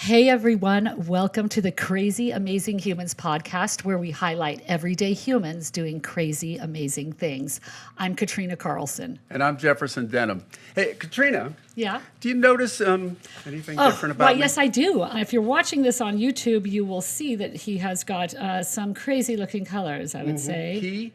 Hey everyone, welcome to the Crazy Amazing Humans podcast, where we highlight everyday humans doing crazy, amazing things. I'm Katrina Carlson. And I'm Jefferson Denham. Hey, Katrina. Yeah? Do you notice anything different about me? Yes, I do. If you're watching this on YouTube, you will see that he has got some crazy looking colors, I would say. He?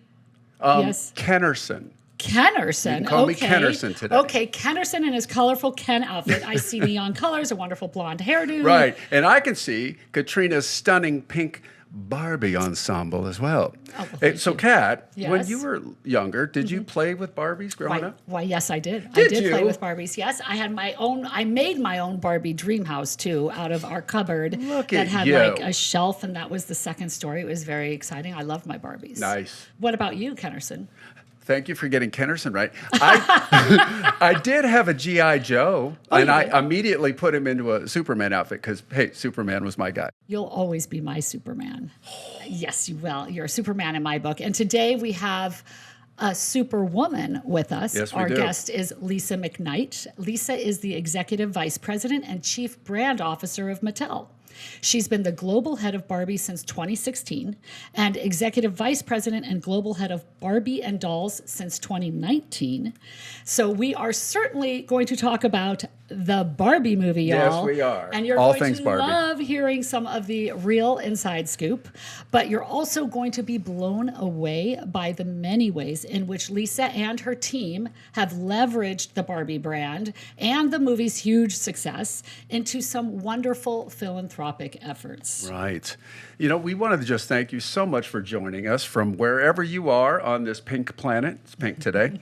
Yes. Kennerson. Kennerson. You can call me Kennerson today. Okay, Kennerson in his colorful Ken outfit. I see neon colors, a wonderful blonde hairdo. Right. And I can see Katrina's stunning pink Barbie ensemble as well. Well, Hey, thank so, you. Kat, Yes. when you were younger, did you play with Barbies growing up? Why, yes, I did. I Did did play you? with Barbies. Yes, I had my own. I made my own Barbie dream house too, out of our cupboard. Look that at had you. like a shelf, and that was the second story. It was very exciting. I loved my Barbies. Nice. What about you, Kennerson? Thank you for getting Kennerson right. I did have a G.I. Joe, and I immediately put him into a Superman outfit because, hey, Superman was my guy. You'll always be my Superman. Yes, you will. You're a Superman in my book. And today we have a Superwoman with us. Yes, we Our do. guest is Lisa McKnight. Lisa is the Executive Vice President and Chief Brand Officer of Mattel. She's been the global head of Barbie since 2016 and executive vice president and global head of Barbie and Dolls since 2019. So we are certainly going to talk about the Barbie movie, y'all. Yes, we are. And you're All going things to Barbie. love hearing some of the real inside scoop, but you're also going to be blown away by the many ways in which Lisa and her team have leveraged the Barbie brand and the movie's huge success into some wonderful philanthropic efforts. Right. You know, we wanted to just thank you so much for joining us from wherever you are on this pink planet. It's pink today.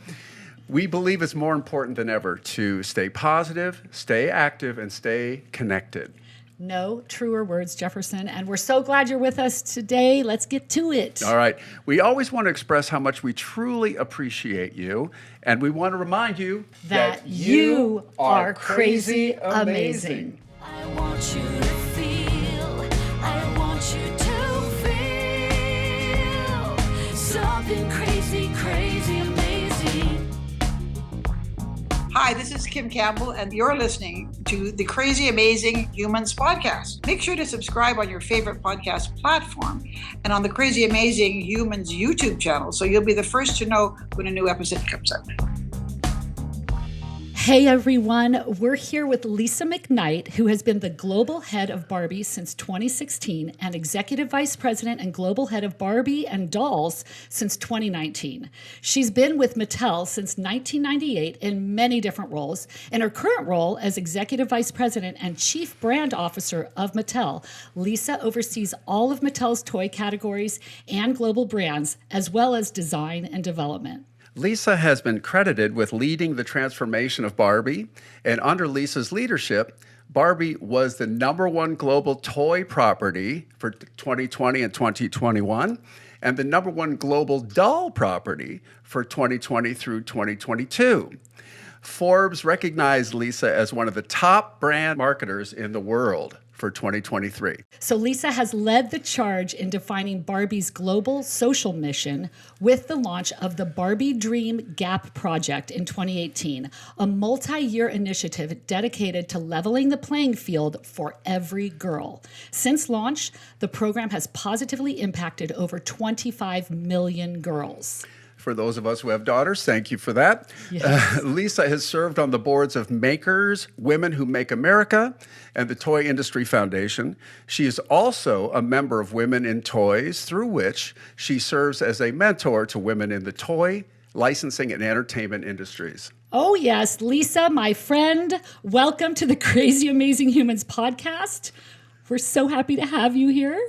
We believe it's more important than ever to stay positive, stay active, and stay connected. No truer words, Jefferson. And we're so glad you're with us today. Let's get to it. All right. We always want to express how much we truly appreciate you. And we want to remind you that you are crazy amazing. I want you to feel, I want you to feel something crazy, crazy amazing. Hi, this is Kim Campbell, and you're listening to the Crazy Amazing Humans podcast. Make sure to subscribe on your favorite podcast platform and on the Crazy Amazing Humans YouTube channel so you'll be the first to know when a new episode comes out. Hey everyone, we're here with Lisa McKnight, who has been the global head of Barbie since 2016 and executive vice president and global head of Barbie and Dolls since 2019. She's been with Mattel since 1998 in many different roles. In her current role as executive vice president and chief brand officer of Mattel, Lisa oversees all of Mattel's toy categories and global brands, as well as design and development. Lisa has been credited with leading the transformation of Barbie, and under Lisa's leadership, Barbie was the #1 global toy property for 2020 and 2021, and the #1 global doll property for 2020 through 2022. Forbes recognized Lisa as one of the top brand marketers in the world for 2023. So Lisa has led the charge in defining Barbie's global social mission with the launch of the Barbie Dream Gap Project in 2018, a multi-year initiative dedicated to leveling the playing field for every girl. Since launch, the program has positively impacted over 25 million girls. For those of us who have daughters, thank you for that. Yes. Lisa has served on the boards of Makers, Women Who Make America, and the Toy Industry Foundation. She is also a member of Women in Toys, through which she serves as a mentor to women in the toy, licensing, and entertainment industries. Oh yes, Lisa, my friend, welcome to the Crazy Amazing Humans podcast. We're so happy to have you here.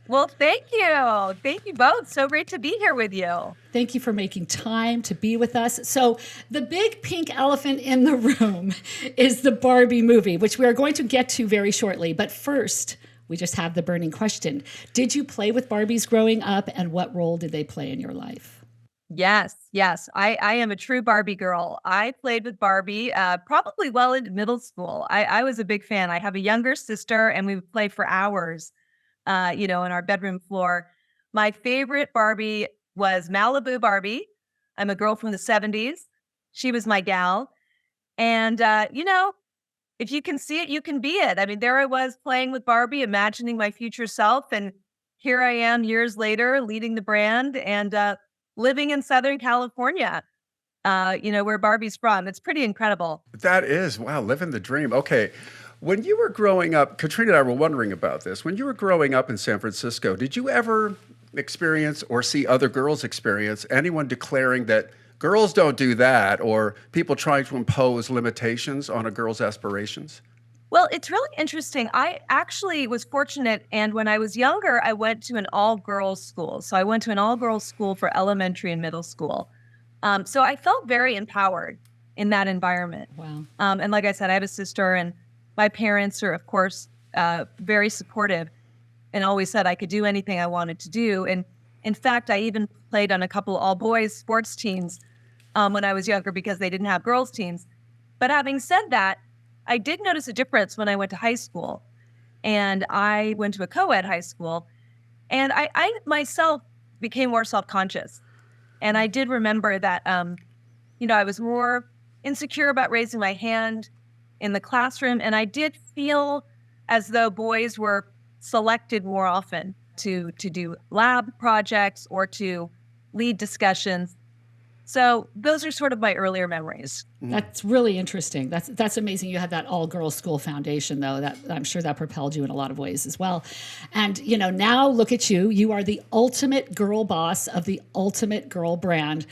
Well, thank you. Thank you both. So great to be here with you. Thank you for making time to be with us. So the big pink elephant in the room is the Barbie movie, which we are going to get to very shortly. But first, we just have the burning question. Did you play with Barbies growing up, and what role did they play in your life? Yes. I am a true Barbie girl. I played with Barbie probably well into middle school. I was a big fan. I have a younger sister, and we would play for hours, in our bedroom floor. My favorite Barbie was Malibu Barbie. I'm a girl from the 70s. She was my gal. And, if you can see it, you can be it. I mean, there I was playing with Barbie, imagining my future self. And here I am years later leading the brand and living in Southern California, where Barbie's from. It's pretty incredible. That is, wow, living the dream. Okay. When you were growing up, Katrina and I were wondering about this. When you were growing up in San Francisco, did you ever experience or see other girls experience anyone declaring that girls don't do that, or people trying to impose limitations on a girl's aspirations? Well, it's really interesting. I actually was fortunate. And when I was younger, I went to an all-girls school. So I went to an all-girls school for elementary and middle school. So I felt very empowered in that environment. Wow. And like I said, I have a sister, and my parents are, of course, very supportive and always said I could do anything I wanted to do. And in fact, I even played on a couple all-boys sports teams when I was younger because they didn't have girls' teams. But having said that, I did notice a difference when I went to high school. And I went to a co-ed high school. And I myself became more self-conscious. And I did remember that, I was more insecure about raising my hand in the classroom. And I did feel as though boys were selected more often to do lab projects or to lead discussions. So those are sort of my earlier memories. That's really interesting. That's amazing. You had that all-girls school foundation, though. That I'm sure that propelled you in a lot of ways as well. And now look at you. You are the ultimate girl boss of the ultimate girl brand.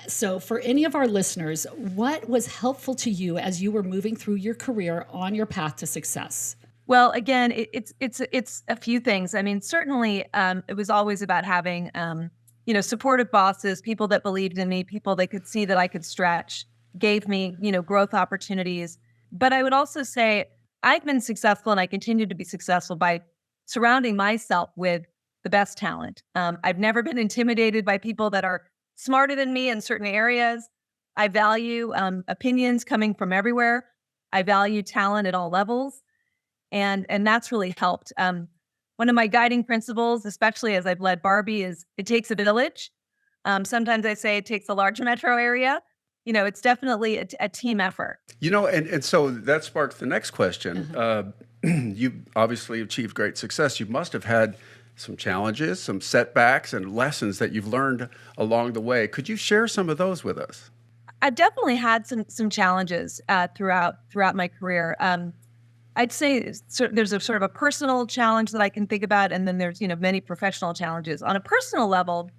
So for any of our listeners, what was helpful to you as you were moving through your career on your path to success? Well, again, it's a few things. I mean, certainly, it was always about having supportive bosses, people that believed in me, people that could see that I could stretch, gave me, growth opportunities. But I would also say I've been successful and I continue to be successful by surrounding myself with the best talent. I've never been intimidated by people that are smarter than me in certain areas. I value opinions coming from everywhere. I value talent at all levels. And that's really helped. One of my guiding principles, especially as I've led Barbie, is it takes a village. Sometimes I say it takes a large metro area. It's definitely a team effort. And so that sparks the next question. You obviously achieved great success. You must have had some challenges, some setbacks, and lessons that you've learned along the way. Could you share some of those with us? I've definitely had some challenges throughout my career. I'd say there's a sort of a personal challenge that I can think about, and then there's many professional challenges. On a personal level,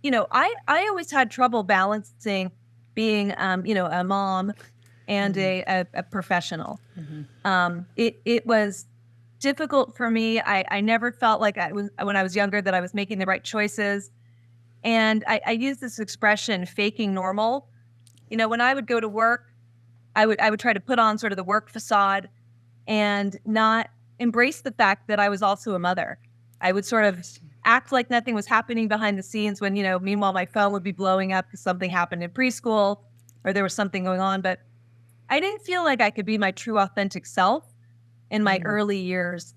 I always had trouble balancing being a mom and a professional. It was difficult for me. I never felt like when I was younger that I was making the right choices, and I use this expression, faking normal. When I would go to work, I would try to put on sort of the work facade and not embrace the fact that I was also a mother. I would sort of act like nothing was happening behind the scenes when, meanwhile my phone would be blowing up because something happened in preschool or there was something going on. But I didn't feel like I could be my true authentic self in my early years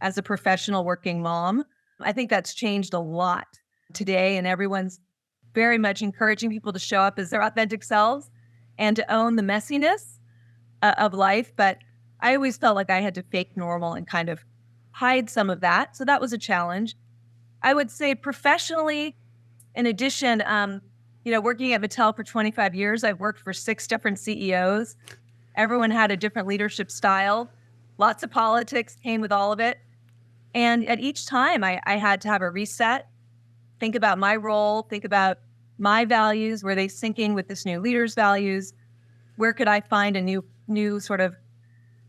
as a professional working mom. I think that's changed a lot today, and everyone's very much encouraging people to show up as their authentic selves and to own the messiness of life. But I always felt like I had to fake normal and kind of hide some of that. So that was a challenge. I would say professionally, in addition, working at Mattel for 25 years, I've worked for 6 different CEOs. Everyone had a different leadership style. Lots of politics came with all of it. And at each time, I had to have a reset, think about my role, think about my values. Were they syncing with this new leader's values? Where could I find a new sort of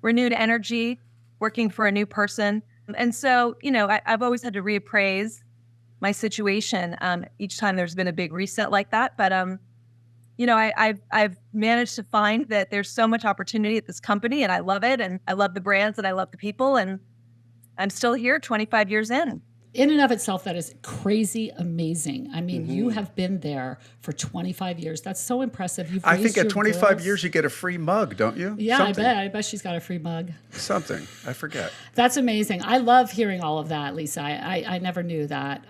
renewed energy working for a new person? And so, I've always had to reappraise my situation each time there's been a big reset like that. But, I've managed to find that there's so much opportunity at this company, and I love it. And I love the brands and I love the people. And I'm still here 25 years in. In and of itself, that is crazy amazing. I mean, you have been there for 25 years. That's so impressive. I think at 25 years, you get a free mug, don't you? Yeah, Something. I bet she's got a free mug. Something. I forget. That's amazing. I love hearing all of that, Lisa. I never knew that.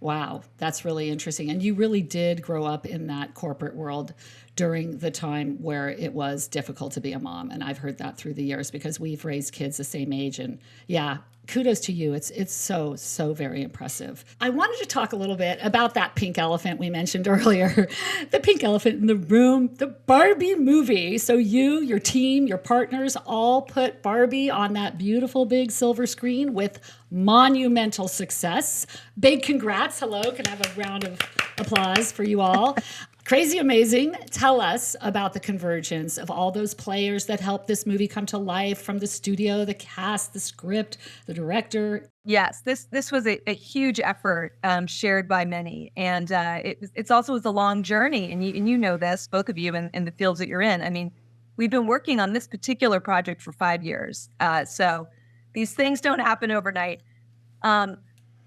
Wow, that's really interesting. And you really did grow up in that corporate world during the time where it was difficult to be a mom. And I've heard that through the years because we've raised kids the same age. And yeah, kudos to you. It's so very impressive. I wanted to talk a little bit about that pink elephant we mentioned earlier, the pink elephant in the room, the Barbie movie. So you, your team, your partners all put Barbie on that beautiful big silver screen with monumental success. Big congrats. Hello. Can I have a round of applause for you all? Crazy amazing. Tell us about the convergence of all those players that helped this movie come to life, from the studio, the cast, the script, the director. Yes, this was a huge effort shared by many, and it's also was a long journey. And you know this, both of you, in the fields that you're in. I mean, we've been working on this particular project for 5 years, so these things don't happen overnight.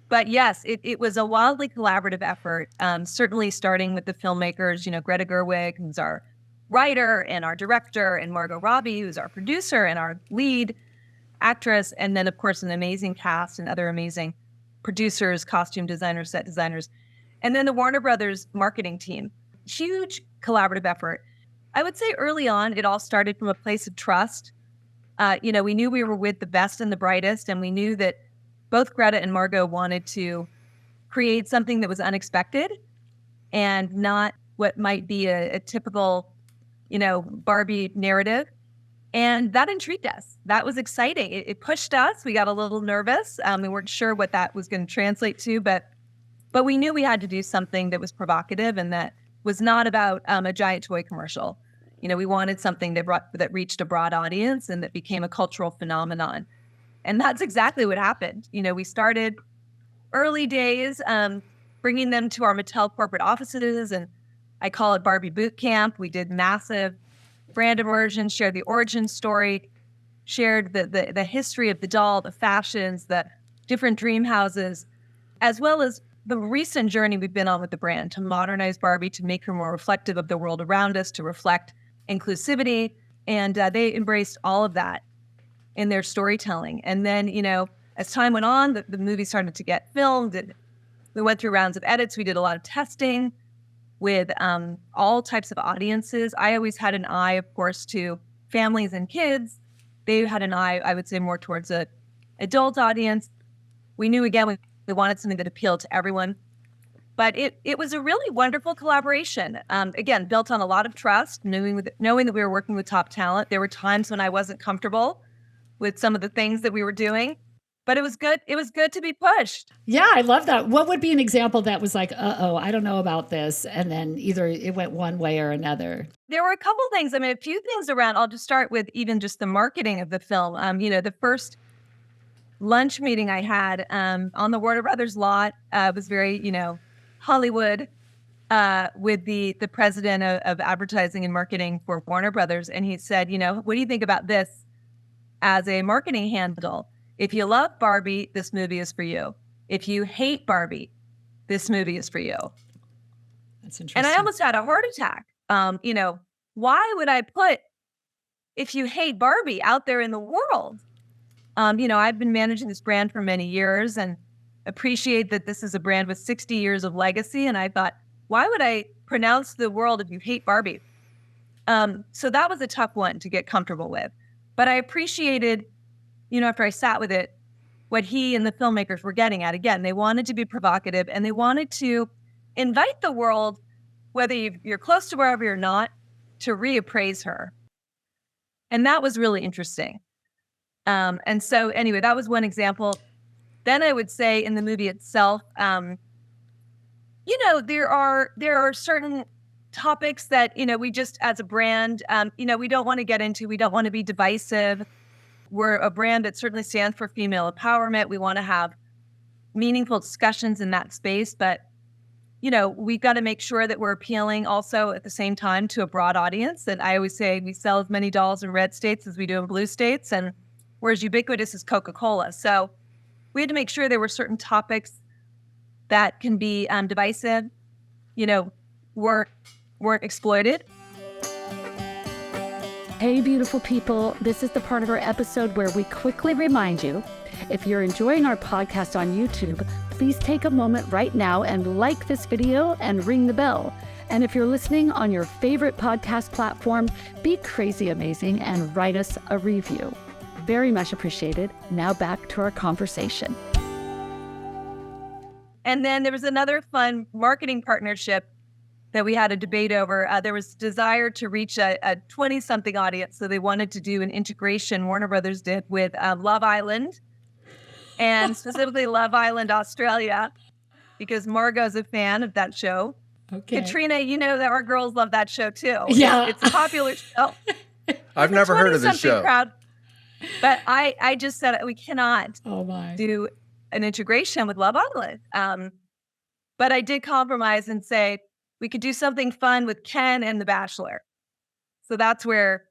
But yes, it was a wildly collaborative effort, certainly starting with the filmmakers, Greta Gerwig, who's our writer, and our director, and Margot Robbie, who's our producer and our lead actress, and then, of course, an amazing cast and other amazing producers, costume designers, set designers, and then the Warner Brothers marketing team. Huge collaborative effort. I would say early on, it all started from a place of trust. We knew we were with the best and the brightest, and we knew that both Greta and Margot wanted to create something that was unexpected and not what might be a typical, Barbie narrative. And that intrigued us. That was exciting. It pushed us. We got a little nervous. We weren't sure what that was going to translate to, but we knew we had to do something that was provocative and that was not about a giant toy commercial. We wanted something that reached a broad audience and that became a cultural phenomenon. And that's exactly what happened. We started early days bringing them to our Mattel corporate offices, and I call it Barbie Boot Camp. We did massive brand immersion, shared the origin story, shared the history of the doll, the fashions, the different dream houses, as well as the recent journey we've been on with the brand to modernize Barbie, to make her more reflective of the world around us, to reflect inclusivity. And they embraced all of that in their storytelling. And then, as time went on, the movie started to get filmed. And we went through rounds of edits. We did a lot of testing with all types of audiences. I always had an eye, of course, to families and kids. They had an eye, I would say, more towards an adult audience. We knew, again, we wanted something that appealed to everyone. But it was a really wonderful collaboration. Again, built on a lot of trust, knowing that we were working with top talent. There were times when I wasn't comfortable with some of the things that we were doing, but it was good. It was good to be pushed. Yeah, I love that. What would be an example that was like, I don't know about this, and then either it went one way or another? There were a couple things. I mean, a few things around. I'll just start with even just the marketing of the film. The first lunch meeting I had on the Warner Brothers lot was very, Hollywood, with the president of advertising and marketing for Warner Brothers. And he said, what do you think about this as a marketing handle? If you love Barbie, this movie is for you. If you hate Barbie, this movie is for you. That's interesting. And I almost had a heart attack. Why would I put "if you hate Barbie" out there in the world? I've been managing this brand for many years and appreciate that this is a brand with 60 years of legacy. And I thought, why would I pronounce to the world "if you hate Barbie"? So that was a tough one to get comfortable with. But I appreciated, after I sat with it, what he and the filmmakers were getting at. Again, they wanted to be provocative and they wanted to invite the world, whether you're close to Barbie or not, to reappraise her. And that was really interesting. And so anyway, that was one example. Then I would say in the movie itself, there are certain topics that, we just as a brand, we don't want to get into. We don't want to be divisive. We're a brand that certainly stands for female empowerment. We want to have meaningful discussions in that space. But, we've got to make sure that we're appealing also at the same time to a broad audience. And I always say we sell as many dolls in red states as we do in blue states. And we're as ubiquitous as Coca-Cola. So we had to make sure there were certain topics that can be divisive, weren't exploited. Hey, beautiful people. This is the part of our episode where we quickly remind you, if you're enjoying our podcast on YouTube, please take a moment right now and like this video and ring the bell. And if you're listening on your favorite podcast platform, be crazy amazing and write us a review. Very much appreciated. Now back to our conversation. And then there was another fun marketing partnership that we had a debate over. There was desire to reach a 20-something audience, so they wanted to do an integration, Warner Brothers did, with Love Island, and specifically Love Island Australia, because Margot's a fan of that show. Okay. Katrina, you know that our girls love that show too. Yeah. It's a popular show. I've never heard of this 20-something show. crowd. But I just said we cannot Oh my. do an integration with Love Island. But I did compromise and say we could do something fun with Ken and The Bachelor. So that's where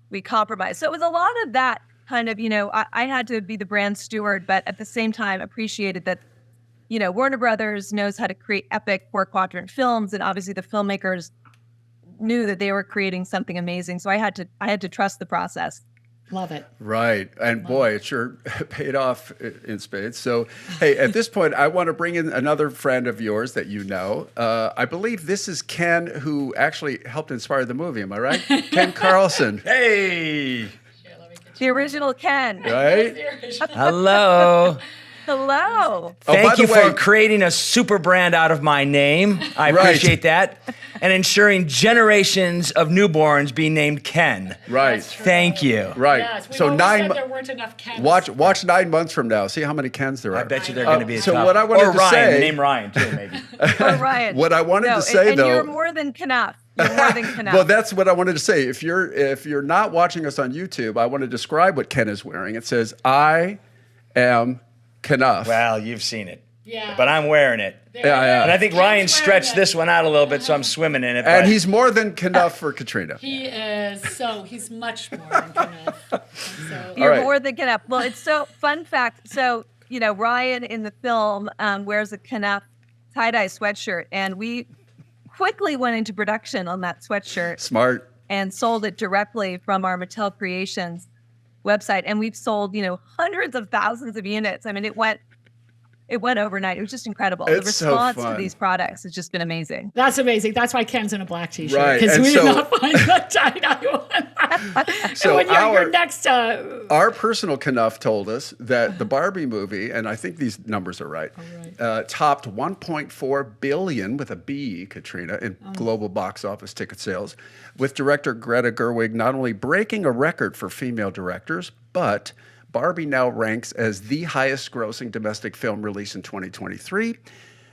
we compromised. So it was a lot of that kind of, I had to be the brand steward, but at the same time appreciated that, Warner Brothers knows how to create epic 4-quadrant films. And obviously the filmmakers knew that they were creating something amazing. So I had to trust the process. Love it. Right. And boy, it sure paid off in spades. So, hey, at this point, I want to bring in another friend of yours that you know. I believe this is Ken, who actually helped inspire the movie. Am I right? Ken Carlson. Hey. The original Ken. Right? Hello. Hello. Oh, by Thank the you way- for creating a super brand out of my name. I Right. appreciate that. And ensuring generations of newborns be named Ken. Right. Thank you. Right. Yes, we've So always nine. said there weren't enough Kens. Watch 9 months from now. See how many Kens there are. I bet you they're going to be a so tough. what I wanted or to Ryan, say- the name Ryan too, maybe. Or Ryan. What I wanted No, to say, and though. you're more than enough. You're more than enough. Well, that's what I wanted to say. If you're not watching us on YouTube, I want to describe what Ken is wearing. It says, "I am Knuff." Well, you've seen it. Yeah. But I'm wearing it. Yeah. And I think Ken's Ryan wearing stretched it. this one out a little bit, so I'm swimming in it. And but- he's more than Knuff for Katrina. He is. So he's much more than enough. So, You're right. more than Knuff. Well, it's so fun fact. So, Ryan in the film wears a Knuff tie-dye sweatshirt, and we quickly went into production on that sweatshirt Smart. and sold it directly from our Mattel Creations website. And we've sold, hundreds of thousands of units. I mean, it went overnight. It was just incredible. It's The so response to fun. these products has just been amazing. that's amazing. That's why Ken's in a black t-shirt. Right, Because and we so- did not find the tie-dye one. So when our- your next... Our personal Knuff told us that the Barbie movie, and I think these numbers are right, topped 1.4 billion with a B, Katrina, in global box office ticket sales, with director Greta Gerwig not only breaking a record for female directors, but Barbie now ranks as the highest grossing domestic film release in 2023.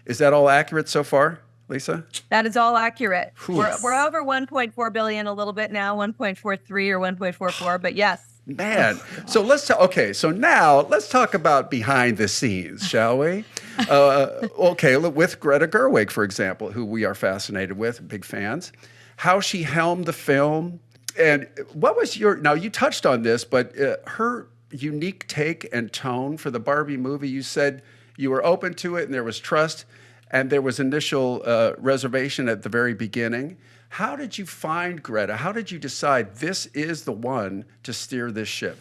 Is that all accurate so far, Lisa? That is all accurate. Whew. We're over 1.4 billion a little bit now, 1.43 or 1.44, but yes. Man, so so now let's talk about behind the scenes, shall we? Okay, with Greta Gerwig, for example, who we are fascinated with, big fans, how she helmed the film, and what was now you touched on this, but her unique take and tone for the Barbie movie, you said you were open to it and there was trust and there was initial reservation at the very beginning. How did you find Greta? How did you decide this is the one to steer this ship?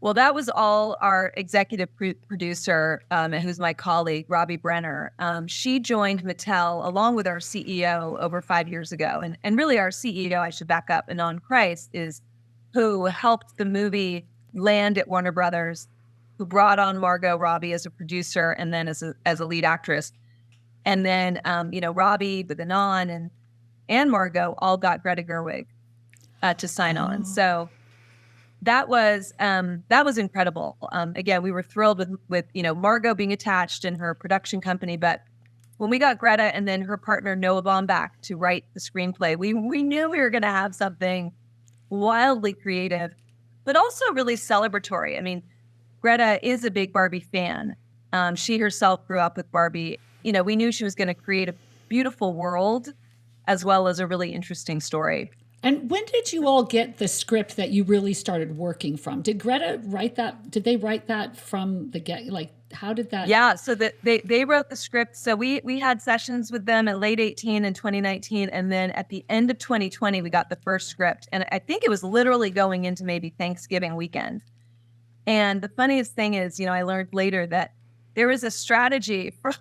Well, that was all our executive producer, who's my colleague, Robbie Brenner. She joined Mattel along with our CEO over 5 years ago. And really our CEO, I should back up, Anon Christ, is who helped the movie land at Warner Brothers, who brought on Margot Robbie as a producer and then as a lead actress. And then, Robbie with Anon and Margot all got Greta Gerwig to sign on. So that was incredible. Again, we were thrilled with Margot being attached in her production company, but when we got Greta and then her partner Noah Baumbach to write the screenplay, we knew we were going to have something wildly creative, but also really celebratory. I mean, Greta is a big Barbie fan. She herself grew up with Barbie. We knew she was going to create a beautiful world as well as a really interesting story. And when did you all get the script that you really started working from? Did Greta write that? Did they write that from the get? Like, how did that? Yeah, so they wrote the script. So we had sessions with them at late 2018 and 2019. And then at the end of 2020, we got the first script. And I think it was literally going into maybe Thanksgiving weekend. And the funniest thing is, I learned later that there was a strategy from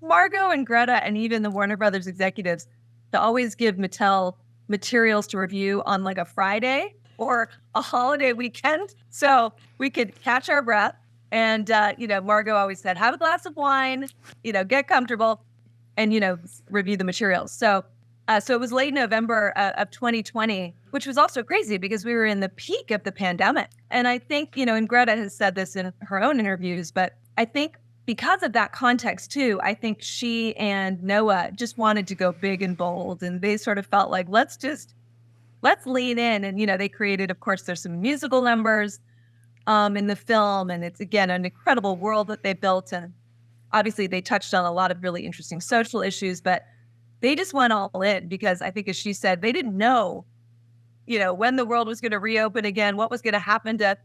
Margot and Greta and even the Warner Brothers executives to always give Mattel materials to review on like a Friday or a holiday weekend, so we could catch our breath. And Margot always said, "Have a glass of wine, get comfortable, and review the materials." So it was late November of 2020, which was also crazy because we were in the peak of the pandemic. And I think, and Greta has said this in her own interviews, but I think because of that context too, I think she and Noah just wanted to go big and bold. And they sort of felt like, let's lean in. And, they created, of course, there's some musical numbers in the film. And it's, again, an incredible world that they built. And obviously they touched on a lot of really interesting social issues, but they just went all in because I think, as she said, they didn't know, when the world was going to reopen again, what was going to happen to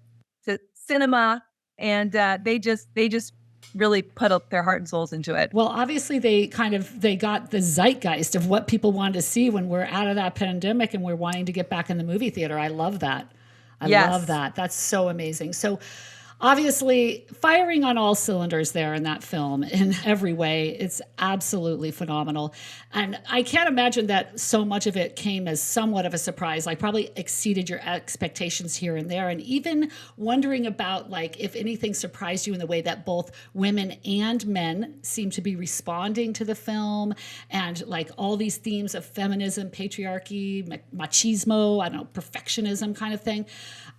cinema. And they just really put up their heart and souls into it. Well, obviously they got the zeitgeist of what people wanted to see when we're out of that pandemic and we're wanting to get back in the movie theater. I love that. I love that. That's so amazing. So obviously firing on all cylinders there in that film in every way. It's absolutely phenomenal. And I can't imagine that so much of it came as somewhat of a surprise, like probably exceeded your expectations here and there. And even wondering about like if anything surprised you in the way that both women and men seem to be responding to the film and like all these themes of feminism, patriarchy, machismo, I don't know, perfectionism kind of thing.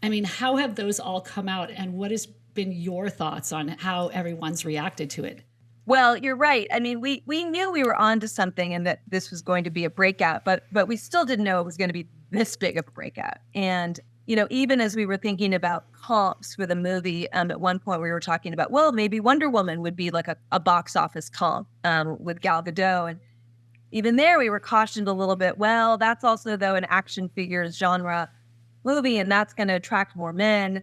I mean, how have those all come out and what has been your thoughts on how everyone's reacted to it? Well, you're right. I mean, we knew we were onto something and that this was going to be a breakout, but we still didn't know it was going to be this big of a breakout. And, even as we were thinking about comps for the movie, at one point we were talking about, well, maybe Wonder Woman would be like a box office comp with Gal Gadot. And even there we were cautioned a little bit. Well, that's also, though, an action figures genre movie, and that's going to attract more men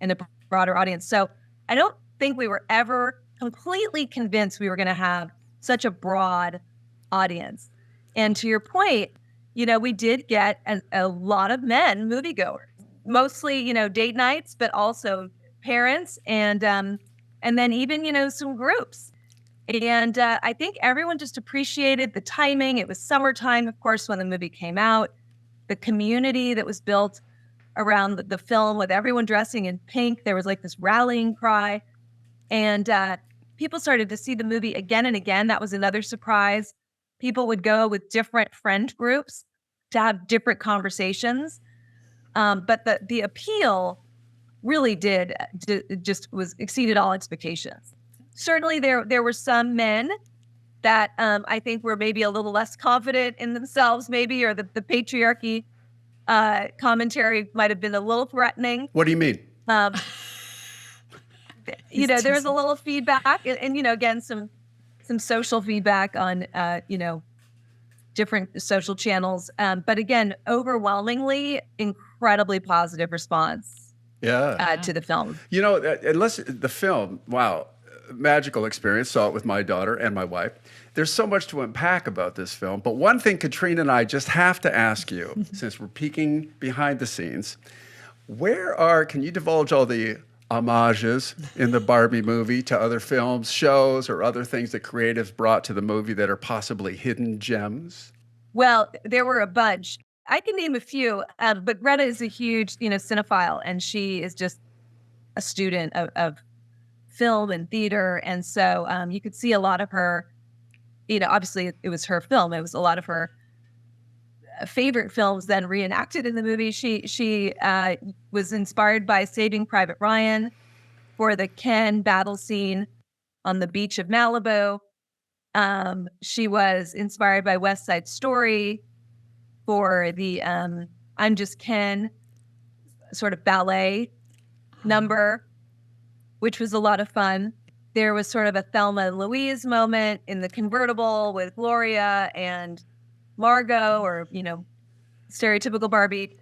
and a broader audience. So I don't think we were ever completely convinced we were going to have such a broad audience. And to your point, we did get a lot of men moviegoers, mostly, date nights, but also parents and then even, some groups. And I think everyone just appreciated the timing. It was summertime, of course, when the movie came out, the community that was built around the film with everyone dressing in pink. There was like this rallying cry. And people started to see the movie again and again. That was another surprise. People would go with different friend groups to have different conversations. But the appeal really just exceeded all expectations. Certainly there were some men that I think were maybe a little less confident in themselves, maybe, or the patriarchy commentary might have been a little threatening. What do you mean? There was a little feedback and again, some social feedback on, different social channels. But again, overwhelmingly, incredibly positive response to the film. Unless the film, wow, magical experience, saw it with my daughter and my wife. There's so much to unpack about this film. But one thing Katrina and I just have to ask you, since we're peeking behind the scenes, can you divulge all the homages in the Barbie movie to other films, shows, or other things that creatives brought to the movie that are possibly hidden gems? Well, there were a bunch. I can name a few, but Greta is a huge, cinephile, and she is just a student of film and theater. And so you could see a lot of her, obviously it was her film. It was a lot of her favorite films then reenacted in the movie. She was inspired by Saving Private Ryan for the Ken battle scene on the beach of Malibu. She was inspired by West Side Story for the I'm Just Ken sort of ballet number, which was a lot of fun. There was sort of a Thelma and Louise moment in the convertible with Gloria and Margot, or, stereotypical Barbie.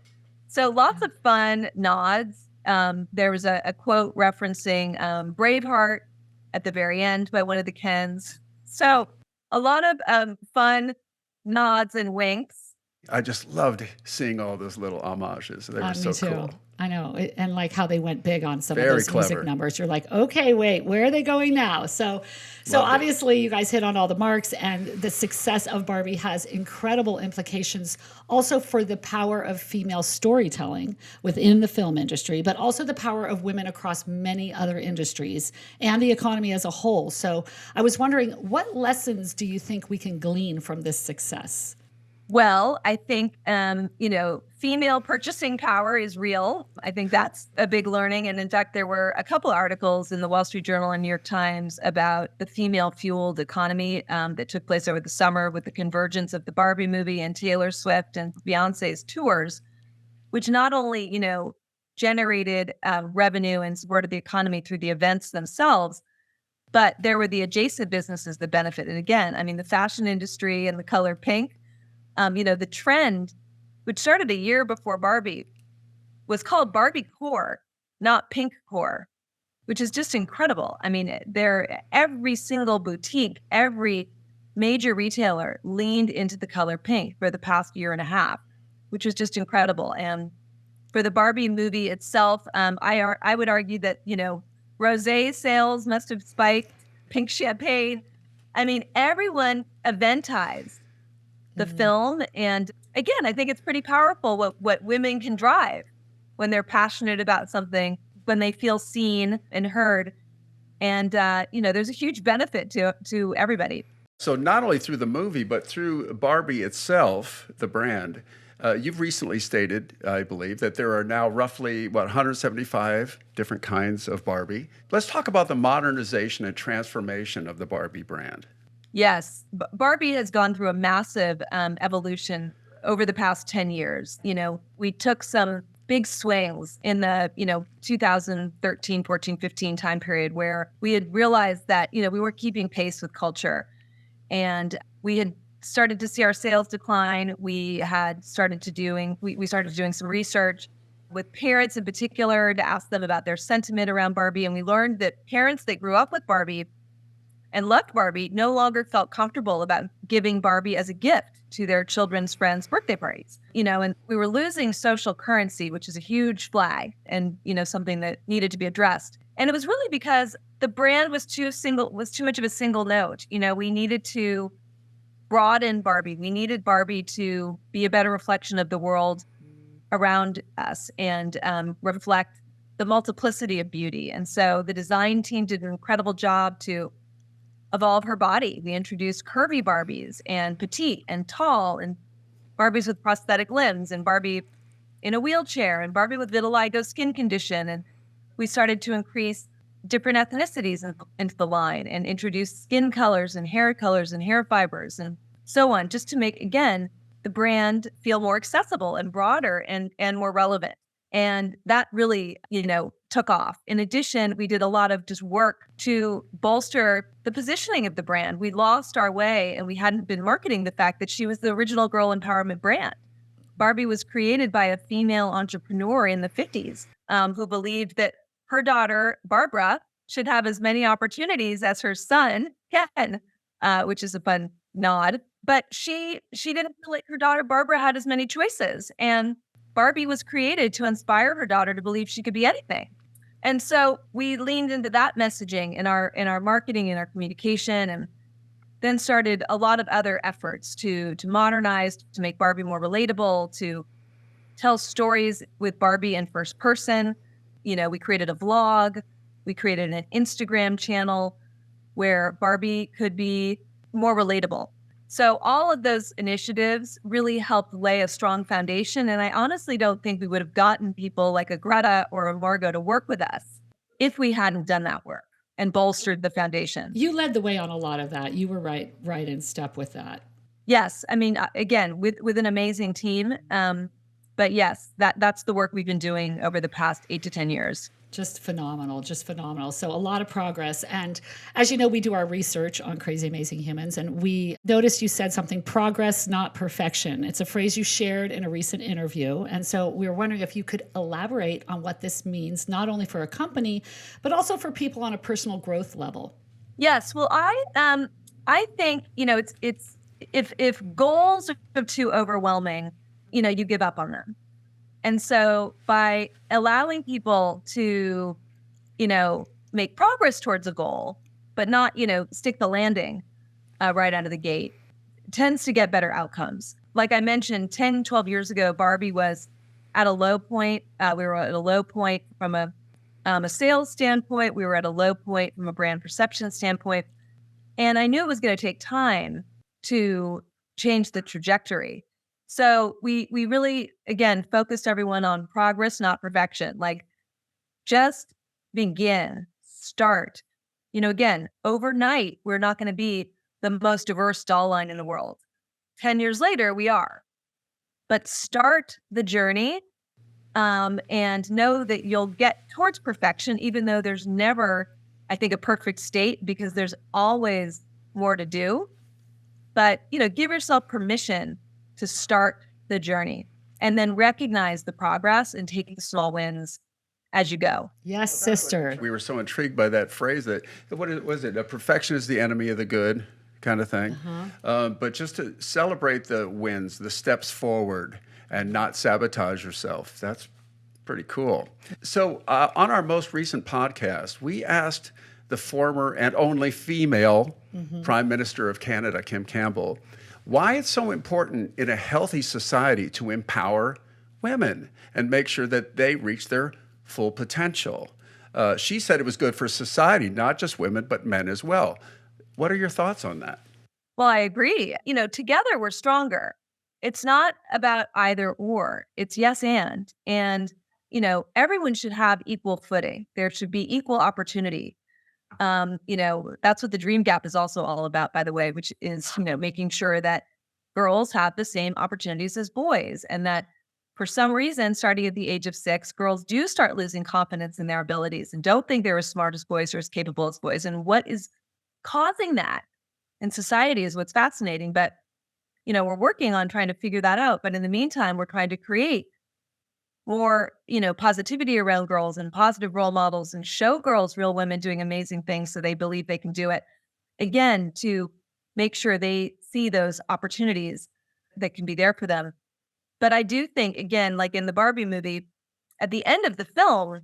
So lots of fun nods. There was a quote referencing Braveheart at the very end by one of the Kens. So a lot of fun nods and winks. I just loved seeing all those little homages. They were so Me too. cool. I know. And like how they went big on some of Very those music clever. numbers. You're like, okay, wait, where are they going now? So Loved it. obviously you guys hit on all the marks, and the success of Barbie has incredible implications also for the power of female storytelling within the film industry, but also the power of women across many other industries and the economy as a whole. So I was wondering, what lessons do you think we can glean from this success? Well, I think, female purchasing power is real. I think that's a big learning. And in fact, there were a couple articles in the Wall Street Journal and New York Times about the female-fueled economy that took place over the summer with the convergence of the Barbie movie and Taylor Swift and Beyonce's tours, which not only, generated revenue and supported the economy through the events themselves, but there were the adjacent businesses that benefited. Again, I mean, the fashion industry and the color pink. The trend, which started a year before Barbie, was called Barbie core, not pink core, which is just incredible. I mean, every single boutique, every major retailer leaned into the color pink for the past year and a half, which was just incredible. And for the Barbie movie itself, I would argue that, rosé sales must have spiked, pink champagne. I mean, everyone eventized the film. And again, I think it's pretty powerful what women can drive when they're passionate about something, when they feel seen and heard. And, there's a huge benefit to everybody. So not only through the movie, but through Barbie itself, the brand, you've recently stated, I believe, that there are now roughly, 175 different kinds of Barbie. Let's talk about the modernization and transformation of the Barbie brand. Yes, Barbie has gone through a massive evolution over the past 10 years. We took some big swings in the, 2013, 14, 15 time period where we had realized that, we weren't keeping pace with culture. And we had started to see our sales decline. We had started doing some research with parents in particular to ask them about their sentiment around Barbie. And we learned that parents that grew up with Barbie and loved Barbie no longer felt comfortable about giving Barbie as a gift to their children's friends' birthday parties. And we were losing social currency, which is a huge flag and, something that needed to be addressed. And it was really because the brand was too much of a single note. We needed to broaden Barbie. We needed Barbie to be a better reflection of the world around us and reflect the multiplicity of beauty. And so the design team did an incredible job to evolve her body. We introduced curvy Barbies and petite and tall and Barbies with prosthetic limbs and Barbie in a wheelchair and Barbie with vitiligo skin condition. And we started to increase different ethnicities into the line and introduce skin colors and hair fibers and so on, just to make, again, the brand feel more accessible and broader and more relevant. And that really, took off. In addition, we did a lot of just work to bolster the positioning of the brand. We lost our way and we hadn't been marketing the fact that she was the original girl empowerment brand. Barbie was created by a female entrepreneur in the 50s who believed that her daughter, Barbara, should have as many opportunities as her son, Ken, which is a fun nod. But she didn't feel like her daughter, Barbara, had as many choices. And Barbie was created to inspire her daughter to believe she could be anything. And so we leaned into that messaging in our marketing, in our communication, and then started a lot of other efforts to modernize, to make Barbie more relatable, to tell stories with Barbie in first person. We created a vlog, we created an Instagram channel where Barbie could be more relatable. So all of those initiatives really helped lay a strong foundation. And I honestly don't think we would have gotten people like a Greta or a Margot to work with us if we hadn't done that work and bolstered the foundation. You led the way on a lot of that. You were right in step with that. Yes. I mean, again, with an amazing team. But yes, that's the work we've been doing over the past 8 to 10 years. Just phenomenal. So a lot of progress. And as you know, we do our research on Crazy Amazing Humans, and we noticed you said something, progress, not perfection. It's a phrase you shared in a recent interview. And so we were wondering if you could elaborate on what this means, not only for a company, but also for people on a personal growth level. Yes. Well, I think, it's if goals are too overwhelming, you give up on them. And so by allowing people to, make progress towards a goal, but not, stick the landing right out of the gate, tends to get better outcomes. Like I mentioned, 10, 12 years ago, Barbie was at a low point. We were at a low point from a sales standpoint. We were at a low point from a brand perception standpoint. And I knew it was going to take time to change the trajectory. So we really, again, focused everyone on progress, not perfection. Like, just begin, start. Again, overnight, we're not going to be the most diverse doll line in the world. 10 years later, we are. But start the journey and know that you'll get towards perfection, even though there's never, I think, a perfect state, because there's always more to do. But, give yourself permission to start the journey and then recognize the progress and taking small wins as you go. Yes, sister. We were so intrigued by that phrase that, was it? A perfection is the enemy of the good kind of thing. But just to celebrate the wins, the steps forward, and not sabotage yourself. That's pretty cool. So on our most recent podcast, we asked the former and only female Prime Minister of Canada, Kim Campbell, why it's so important in a healthy society to empower women and make sure that they reach their full potential. She said it was good for society, not just women, but men as well. What are your thoughts on that? Well, I agree. Together we're stronger. It's not about either or. It's yes and. And, everyone should have equal footing. There should be equal opportunity. That's what the Dream Gap is also all about, by the way, which is, making sure that girls have the same opportunities as boys, and that for some reason, starting at the age of 6, girls do start losing confidence in their abilities and don't think they're as smart as boys or as capable as boys. And what is causing that in society is what's fascinating. But, we're working on trying to figure that out. But in the meantime, we're trying to create more, positivity around girls and positive role models and show girls, real women doing amazing things so they believe they can do it. Again, to make sure they see those opportunities that can be there for them. But I do think, again, like in the Barbie movie, at the end of the film,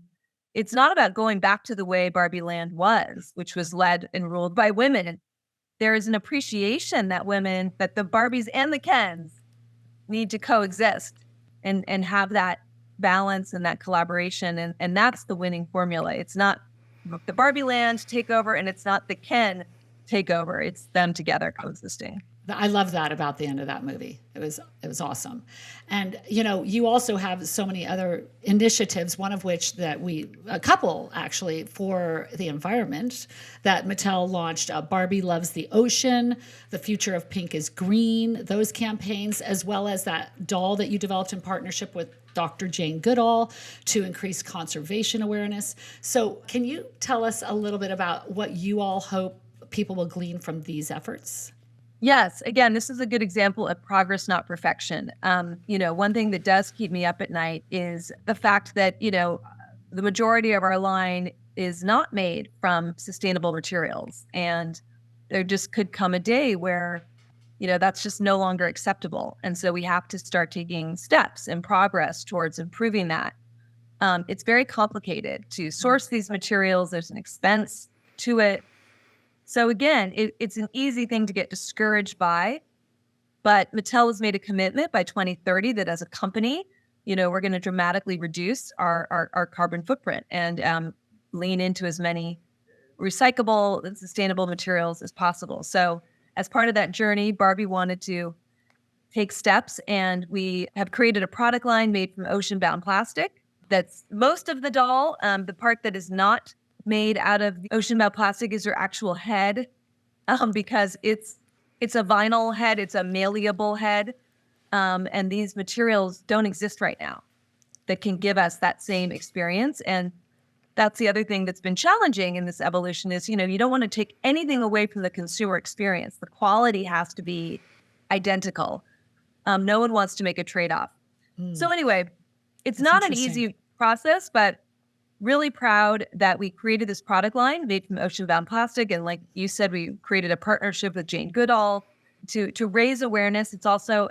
it's not about going back to the way Barbie Land was, which was led and ruled by women. There is an appreciation that the Barbies and the Kens need to coexist and have that balance and that collaboration. And that's the winning formula. It's not the Barbie Land takeover and it's not the Ken takeover. It's them together coexisting. I love that about the end of that movie. It was awesome. And, you also have so many other initiatives, one of which a couple actually, for the environment that Mattel launched, Barbie Loves the Ocean, The Future of Pink is Green, those campaigns, as well as that doll that you developed in partnership with Dr. Jane Goodall to increase conservation awareness. So can you tell us a little bit about what you all hope people will glean from these efforts? Yes. Again, this is a good example of progress, not perfection. One thing that does keep me up at night is the fact that, the majority of our line is not made from sustainable materials. And there just could come a day where, that's just no longer acceptable. And so we have to start taking steps and progress towards improving that. It's very complicated to source these materials. There's an expense to it. So again, it's an easy thing to get discouraged by, but Mattel has made a commitment by 2030 that as a company, we're going to dramatically reduce our carbon footprint and lean into as many recyclable and sustainable materials as possible. So as part of that journey, Barbie wanted to take steps, and we have created a product line made from ocean-bound plastic. That's most of the doll. The part that is not made out of ocean-bound plastic is your actual head, because it's a vinyl head, it's a malleable head, and these materials don't exist right now that can give us that same experience. And that's the other thing that's been challenging in this evolution is, you don't want to take anything away from the consumer experience. The quality has to be identical. No one wants to make a trade-off. So anyway, it's not an easy process, but really proud that we created this product line made from ocean-bound plastic. And like you said, we created a partnership with Jane Goodall to raise awareness. It's also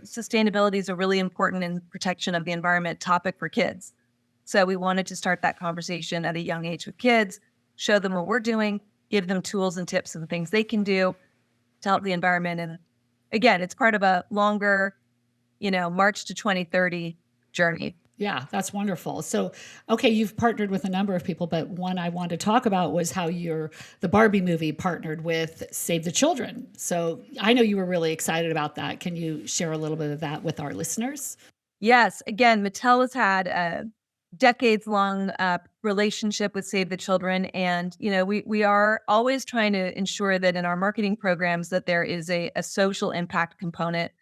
sustainability is a really important and protection of the environment topic for kids. So we wanted to start that conversation at a young age with kids, show them what we're doing, give them tools and tips and things they can do to help the environment. And again, it's part of a longer, March to 2030 journey. Yeah, that's wonderful. So, okay, you've partnered with a number of people, but one I wanted to talk about was how the Barbie movie partnered with Save the Children. So I know you were really excited about that. Can you share a little bit of that with our listeners? Yes. Again, Mattel has had a decades-long relationship with Save the Children. And, we are always trying to ensure that in our marketing programs that there is a social impact component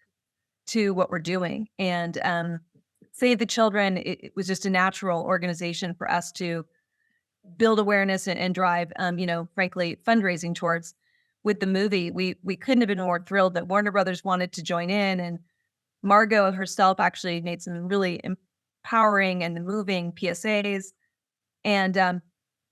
to what we're doing. And Save the Children, it was just a natural organization for us to build awareness and drive, frankly, fundraising towards. With the movie, we couldn't have been more thrilled that Warner Brothers wanted to join in, and Margot herself actually made some really empowering and moving PSAs, and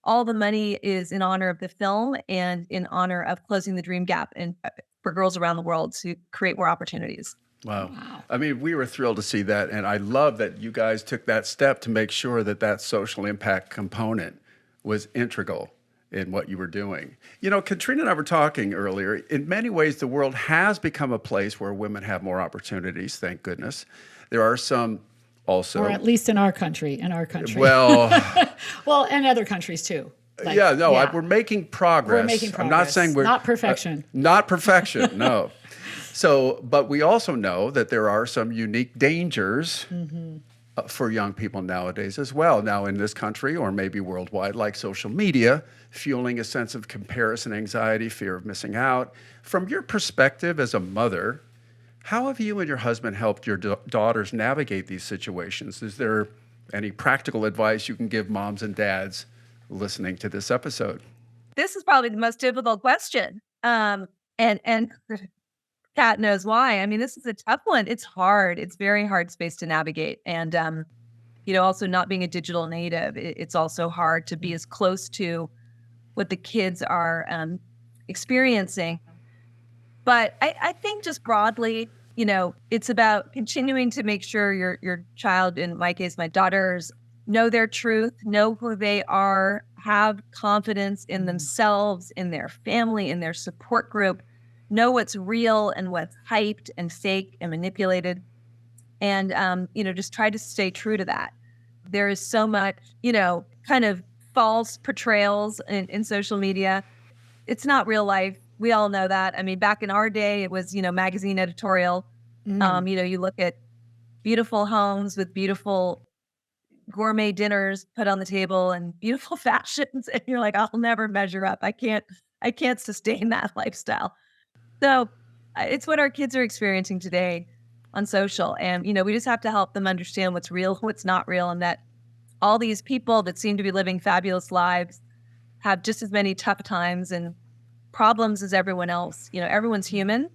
all the money is in honor of the film and in honor of closing the dream gap and for girls around the world to create more opportunities. Wow. I mean, we were thrilled to see that. And I love that you guys took that step to make sure that social impact component was integral in what you were doing. Katrina and I were talking earlier. In many ways, the world has become a place where women have more opportunities, thank goodness. There are some also. Or at least in our country. Well, well, and other countries too. We're making progress. We're making progress. I'm not saying we're not perfection. Not perfection, no. So, but we also know that there are some unique dangers for young people nowadays as well. Now in this country or maybe worldwide, like social media, fueling a sense of comparison anxiety, fear of missing out. From your perspective as a mother, how have you and your husband helped your daughters navigate these situations? Is there any practical advice you can give moms and dads listening to this episode? This is probably the most difficult question. And Kat knows why. I mean, this is a tough one. It's hard. It's very hard space to navigate. And, also not being a digital native, it's also hard to be as close to what the kids are experiencing. But I think just broadly, it's about continuing to make sure your child, in my case, my daughters, know their truth, know who they are, have confidence in themselves, in their family, in their support group, know what's real and what's hyped and fake and manipulated. And, just try to stay true to that. There is so much, kind of false portrayals in social media. It's not real life. We all know that. I mean, back in our day, it was, magazine editorial. You look at beautiful homes with beautiful gourmet dinners put on the table and beautiful fashions. And you're like, I'll never measure up. I can't sustain that lifestyle. So it's what our kids are experiencing today on social. And, we just have to help them understand what's real, what's not real, and that all these people that seem to be living fabulous lives have just as many tough times and problems as everyone else. Everyone's human,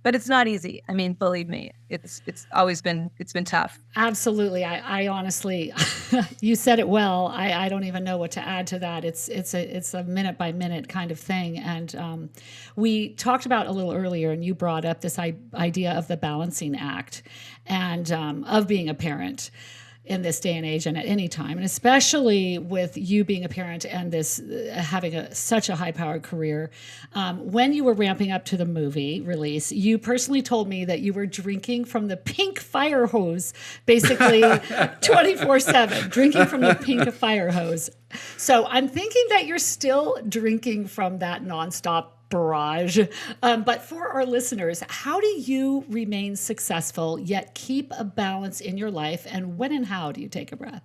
but it's not easy. I mean, believe me, it's been tough. Absolutely. I honestly, you said it well. I don't even know what to add to that. It's a minute by minute kind of thing. And we talked about a little earlier, and you brought up this idea of the balancing act and of being a parent in this day and age and at any time, and especially with you being a parent and this having such a high-powered career. When you were ramping up to the movie release, you personally told me that you were drinking from the pink fire hose, basically 24/7, drinking from the pink fire hose. So I'm thinking that you're still drinking from that nonstop barrage. But for our listeners, how do you remain successful yet keep a balance in your life? And when and how do you take a breath?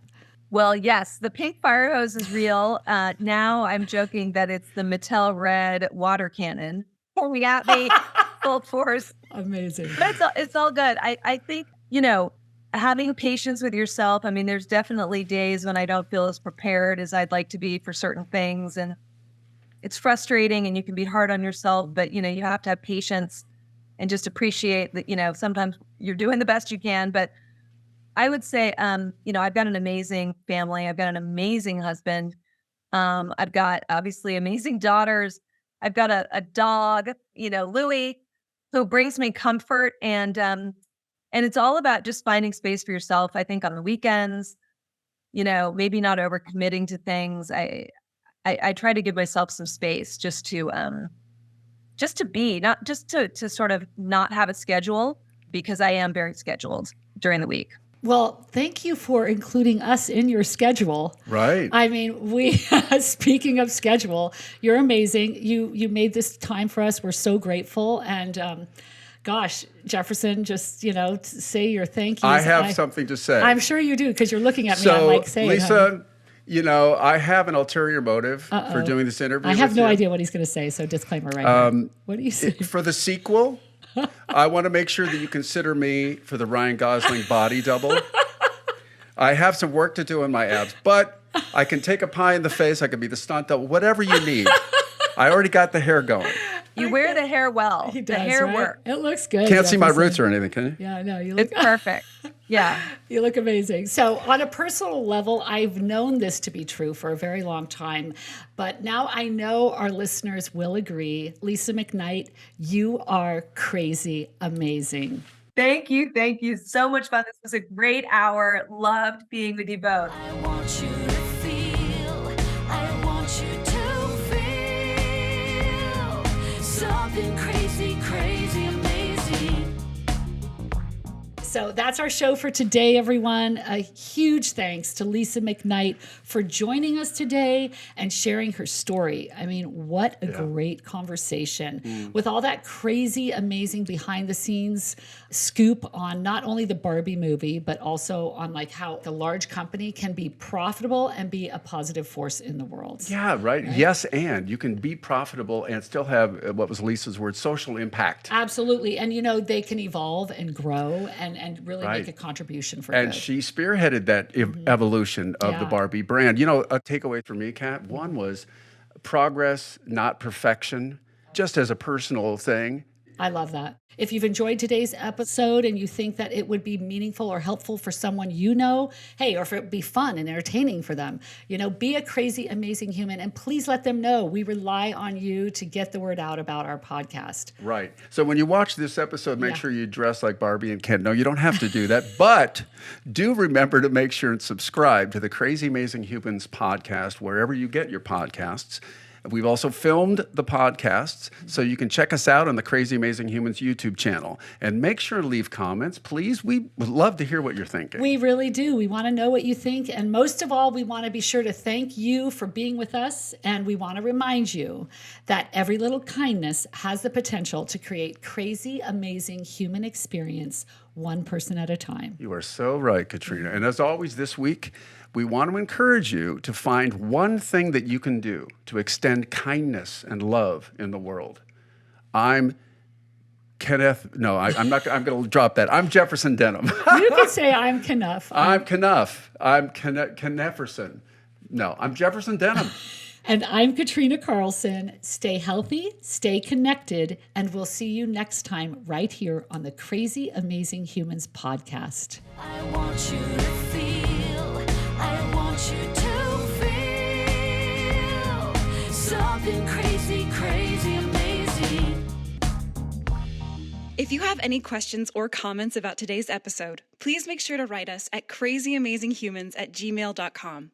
Well, yes, the pink fire hose is real. Now I'm joking that it's the Mattel red water cannon pouring at me full force. Amazing. But it's all good. I think, having patience with yourself. I mean, there's definitely days when I don't feel as prepared as I'd like to be for certain things. And it's frustrating and you can be hard on yourself, but, you have to have patience and just appreciate that, sometimes you're doing the best you can. But I would say, I've got an amazing family. I've got an amazing husband. I've got obviously amazing daughters. I've got a dog, Louie, So it brings me comfort, and it's all about just finding space for yourself. I think on the weekends, maybe not overcommitting to things. I try to give myself some space just to be, not just to sort of not have a schedule, because I am very scheduled during the week. Well, thank you for including us in your schedule. Right. I mean, speaking of schedule, you're amazing. You made this time for us. We're so grateful. And gosh, Jefferson, just, say your thank yous. I have something to say. I'm sure you do, because you're looking at me. So, I'm like, say it, Lisa, honey. I have an ulterior motive for doing this interview. I have with no you. idea what he's going to say, so disclaimer right here. What do you say? For the sequel, I want to make sure that you consider me for the Ryan Gosling body double. I have some work to do in my abs, but I can take a pie in the face. I can be the stunt double, whatever you need. I already got the hair going. You wear the hair well. He The does, hair right? works. It looks good. Can't see my Jefferson. roots or anything, can you? Yeah, no, you look It's perfect. Yeah. You look amazing. So on a personal level, I've known this to be true for a very long time, but now I know our listeners will agree. Lisa McKnight, you are crazy amazing. Thank you. Thank you. So much fun. This was a great hour. Loved being with you both. I want you to feel, I want you to feel something crazy, crazy, amazing. So that's our show for today, everyone. A huge thanks to Lisa McKnight for joining us today and sharing her story. I mean, what a great conversation with all that crazy, amazing behind the scenes scoop on not only the Barbie movie, but also on like how the large company can be profitable and be a positive force in the world. Yeah, right. Yes, and you can be profitable and still have, what was Lisa's word, social impact. Absolutely. And, they can evolve and grow and really make a contribution for And good. she spearheaded that evolution of the Yeah. Barbie brand. A takeaway for me, Kat, one was progress, not perfection, just as a personal thing. I love that. If you've enjoyed today's episode and you think that it would be meaningful or helpful for someone hey, or if it would be fun and entertaining for them, be a crazy, amazing human. And please let them know we rely on you to get the word out about our podcast. Right. So when you watch this episode, make Yeah. sure you dress like Barbie and Ken. No, you don't have to do that. But do remember to make sure and subscribe to the Crazy Amazing Humans podcast, wherever you get your podcasts. We've also filmed the podcasts, so you can check us out on the Crazy Amazing Humans YouTube channel. And make sure to leave comments, please. We would love to hear what you're thinking. We really do. We want to know what you think. And most of all, we want to be sure to thank you for being with us. And we want to remind you that every little kindness has the potential to create crazy, amazing human experience, one person at a time. You are so right, Katrina. And as always this week, we want to encourage you to find one thing that you can do to extend kindness and love in the world. I'm Kenneth. No, I'm not. I'm going to drop that. I'm Jefferson Denham. You can say I'm Knuff. I'm Knuff. I'm Knefferson. No, I'm Jefferson Denham. And I'm Katrina Carlson. Stay healthy, stay connected, and we'll see you next time right here on the Crazy Amazing Humans podcast. I want you to feel, I want you to feel something crazy, crazy, amazing. If you have any questions or comments about today's episode, please make sure to write us at crazyamazinghumans@gmail.com.